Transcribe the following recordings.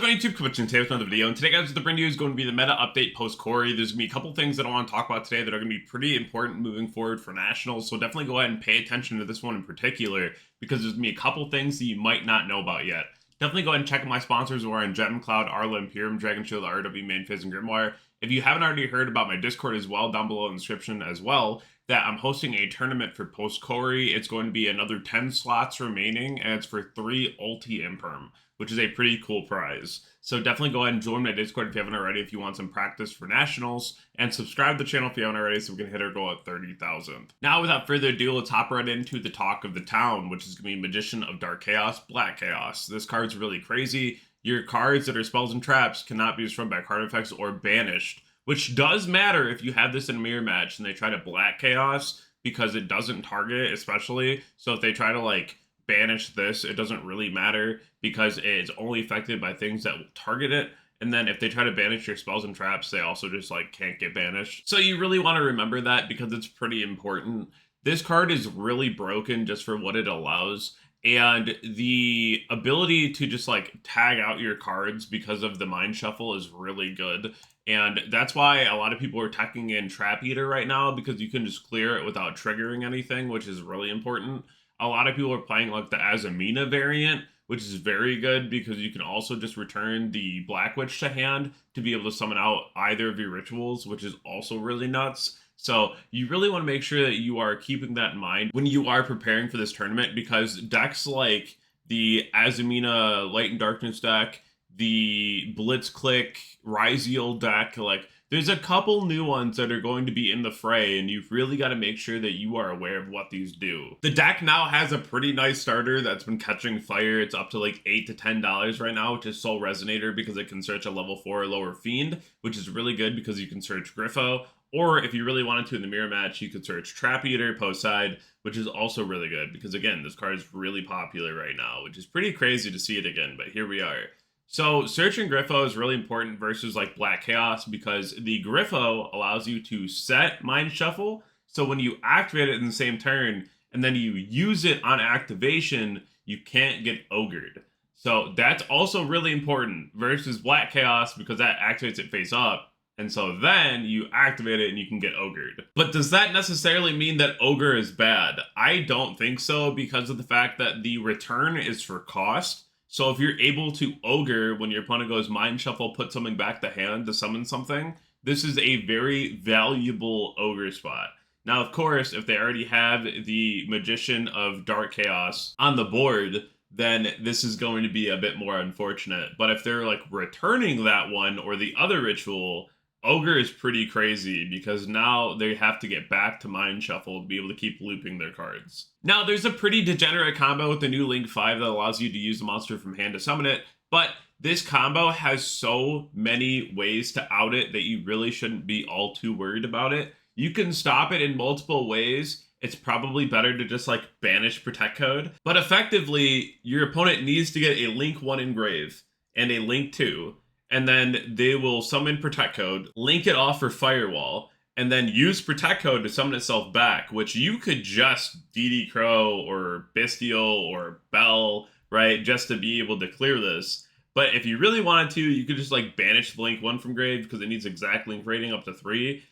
going YouTube? Coming today with another video, and today guys, the brand new is going to be the meta update post Cori. There's going to be a couple things that I want to talk about today that are going to be pretty important moving forward for Nationals, so definitely go ahead and pay attention to this one in particular, because there's going to be a couple things that you might not know about yet. Definitely go ahead and check out my sponsors who are in Gem, Cloud, Arla, Imperium, Dragonshield, RW, MainPhaze, and Grimoire. If you haven't already heard about my Discord as well, down below in the description as well, that I'm hosting a tournament for post Cori. It's going to be another 10 slots remaining, and it's for 3 ulti imperm, which is a pretty cool prize. So definitely go ahead and join my Discord if you haven't already, if you want some practice for Nationals, and subscribe to the channel if you haven't already so we can hit our goal at 30,000. Now, without further ado, let's hop right into the talk of the town, which is going to be Magician of Dark Chaos, Black Chaos. This card's really crazy. Your cards that are spells and traps cannot be destroyed by card effects or banished, which does matter if you have this in a mirror match and they try to Black Chaos, because it doesn't target it, especially. So if they try to, like, banish this, it doesn't really matter because it's only affected by things that will target it. And then if they try to banish your spells and traps, they also just like can't get banished. So you really want to remember that because it's pretty important. This card is really broken just for what it allows, and the ability to just like tag out your cards because of the Mind Shuffle is really good. And that's why a lot of people are tagging in Trap Eater right now, because you can just clear it without triggering anything, which is really important. A lot of people are playing like the Azamina variant, which is very good because you can also just return the Black Witch to hand to be able to summon out either of your rituals, which is also really nuts. So you really want to make sure that you are keeping that in mind when you are preparing for this tournament, because decks like the Azamina Light and Darkness deck, the Blitzclick Ryziel deck, like there's a couple new ones that are going to be in the fray, and you've really got to make sure that you are aware of what these do. The deck now has a pretty nice starter that's been catching fire. It's up to like $8 to $10 right now, which is Soul Resonator, because it can search a level 4 or lower Fiend, which is really good because you can search Griffo. Or if you really wanted to in the mirror match, you could search Trap Eater post side, which is also really good because, again, this card is really popular right now, which is pretty crazy to see it again, but here we are. So searching Griffo is really important versus like Black Chaos, because the Griffo allows you to set Mind Shuffle. So when you activate it in the same turn and then you use it on activation, you can't get ogred. So that's also really important versus Black Chaos, because that activates it face up. And so then you activate it and you can get ogred. But does that necessarily mean that ogre is bad? I don't think so, because of the fact that the return is for cost. So if you're able to ogre when your opponent goes Mind Shuffle, put something back to hand to summon something, this is a very valuable ogre spot. Now, of course, if they already have the Magician of Dark Chaos on the board, then this is going to be a bit more unfortunate. But if they're like returning that one or the other ritual, ogre is pretty crazy, because now they have to get back to Mind Shuffle to be able to keep looping their cards. Now, there's a pretty degenerate combo with the new Link 5 that allows you to use the monster from hand to summon it, but this combo has so many ways to out it that you really shouldn't be all too worried about it. You can stop it in multiple ways. It's probably better to just like banish Protect Code, but effectively, your opponent needs to get a Link 1 engrave and a Link 2, and then they will summon Protect Code, link it off for Firewall, and then use Protect Code to summon itself back, which you could just DD Crow or Bestial or Bell, right, just to be able to clear this. But if you really wanted to, you could just like banish the Link 1 from grave, because it needs exact Link rating up to 3.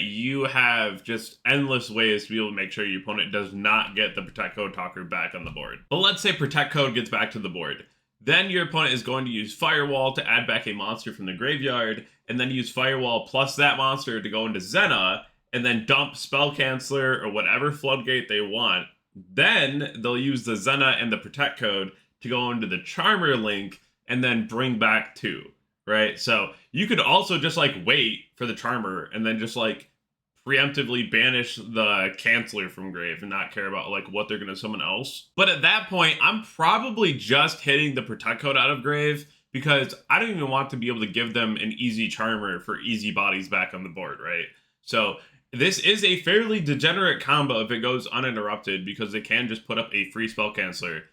You have just endless ways to be able to make sure your opponent does not get the Protect Code talker back on the board. But let's say Protect Code gets back to the board. Then your opponent is going to use Firewall to add back a monster from the graveyard, and then use Firewall plus that monster to go into Zena, and then dump Spell Canceller or whatever floodgate they want. Then they'll use the Zena and the Protect Code to go into the Charmer link, and then bring back 2, right? So you could also just like wait for the Charmer, and then just like preemptively banish the Canceller from grave and not care about like what they're going to summon else. But at that point, I'm probably just hitting the Protect Code out of grave, because I don't even want to be able to give them an easy Charmer for easy bodies back on the board, right? So this is a fairly degenerate combo if it goes uninterrupted, because they can just put up a free Spell Canceller.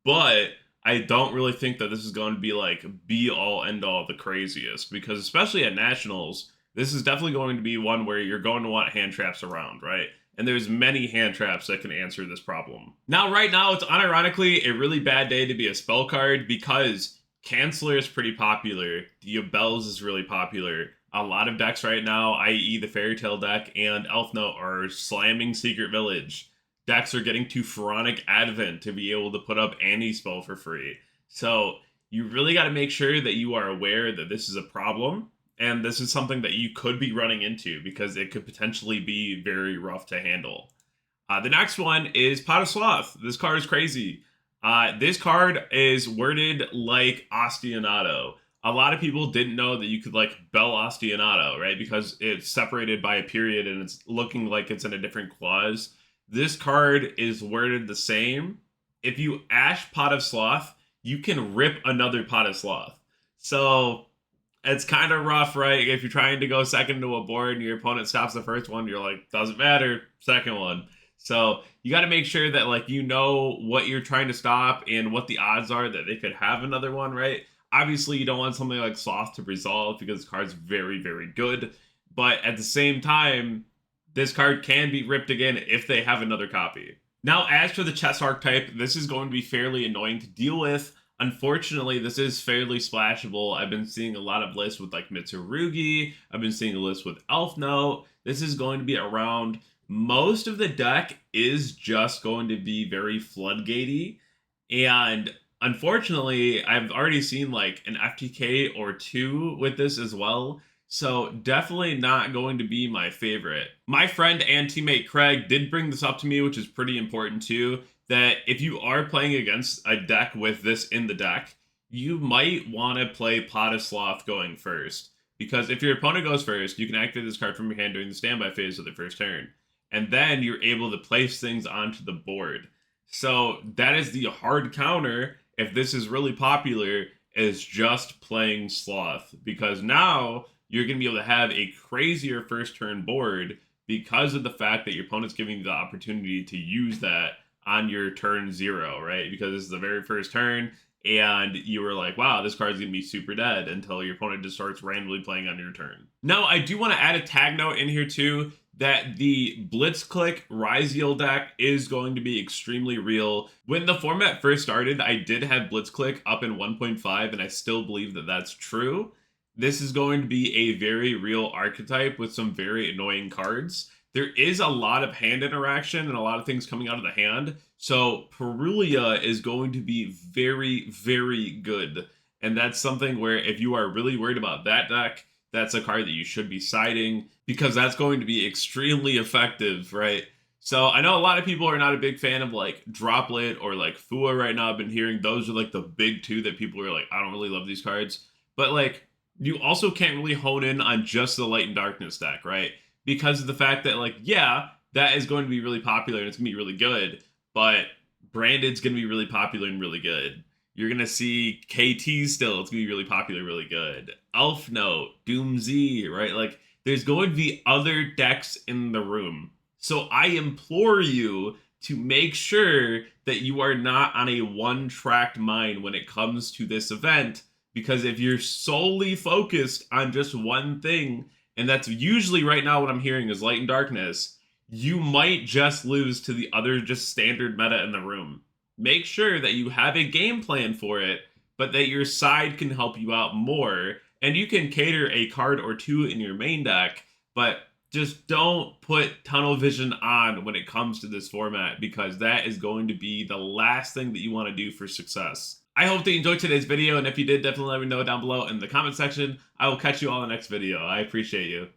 But I don't really think that this is going to be like be all end all the craziest, because especially at Nationals, this is definitely going to be one where you're going to want hand traps around, right? And there's many hand traps that can answer this problem. Now, right now, it's unironically a really bad day to be a spell card, because Canceller is pretty popular. Diabels is really popular. A lot of decks right now, i.e. the Fairy Tale deck and Elf Note, are slamming Secret Village. Decks are getting to Pharaonic Advent to be able to put up any spell for free. So you really got to make sure that you are aware that this is a problem, and this is something that you could be running into because it could potentially be very rough to handle. The next one is Pot of Sloth. This card is crazy. This card is worded like Ostinato. A lot of people didn't know that you could like Bell Ostinato, right? Because it's separated by a period and it's looking like it's in a different clause. This card is worded the same. If you Ash Pot of Sloth, you can rip another Pot of Sloth. So it's kind of rough, right? If you're trying to go second to a board and your opponent stops the first one, you're like, doesn't matter, second one. So you got to make sure that like you know what you're trying to stop and what the odds are that they could have another one, right? Obviously, you don't want something like Sloth to resolve because this card's very, very good. But at the same time, this card can be ripped again if they have another copy. Now, as for the chess archetype, this is going to be fairly annoying to deal with. Unfortunately, this is fairly splashable. I've been seeing a lot of lists with like Mitsurugi. I've been seeing a list with Elf Note. This is going to be around. Most of the deck is just going to be very floodgatey, and unfortunately, I've already seen like an FTK or two with this as well, so definitely not going to be my favorite. My friend and teammate Craig did bring this up to me, which is pretty important too, that if you are playing against a deck with this in the deck, you might want to play Pot of Sloth going first, because if your opponent goes first, you can activate this card from your hand during the standby phase of the first turn. And then you're able to place things onto the board. So that is the hard counter if this is really popular, is just playing Sloth. Because now you're going to be able to have a crazier first turn board because of the fact that your opponent's giving you the opportunity to use that on your turn 0, right? Because this is the very first turn, and you were like, wow, this card's going to be super dead until your opponent just starts randomly playing on your turn. Now, I do want to add a tag note in here too, that the Blitzclick Ryziel deck is going to be extremely real. When the format first started, I did have Blitzclick up in 1.5, and I still believe that that's true. This is going to be a very real archetype with some very annoying cards. There is a lot of hand interaction and a lot of things coming out of the hand, so Perulia is going to be very, very good. And that's something where if you are really worried about that deck, that's a card that you should be siding, because that's going to be extremely effective, right? So I know a lot of people are not a big fan of like Droplet or like Fua right now. I've been hearing those are like the big two that people are like, I don't really love these cards. But like, you also can't really hone in on just the Light and Darkness deck, right? Because of the fact that like, yeah, that is going to be really popular and it's going to be really good, but Branded's going to be really popular and really good. You're going to see KT still. It's going to be really popular, really good. Elf Note, Doom Z, right? Like, there's going to be other decks in the room. So I implore you to make sure that you are not on a one-tracked mind when it comes to this event. Because if you're solely focused on just one thing, and that's usually right now what I'm hearing is Light and Darkness, you might just lose to the other just standard meta in the room. Make sure that you have a game plan for it, but that your side can help you out more. And you can cater a card or two in your main deck, but just don't put tunnel vision on when it comes to this format, because that is going to be the last thing that you want to do for success. I hope that you enjoyed today's video, and if you did, definitely let me know down below in the comment section. I will catch you all in the next video. I appreciate you.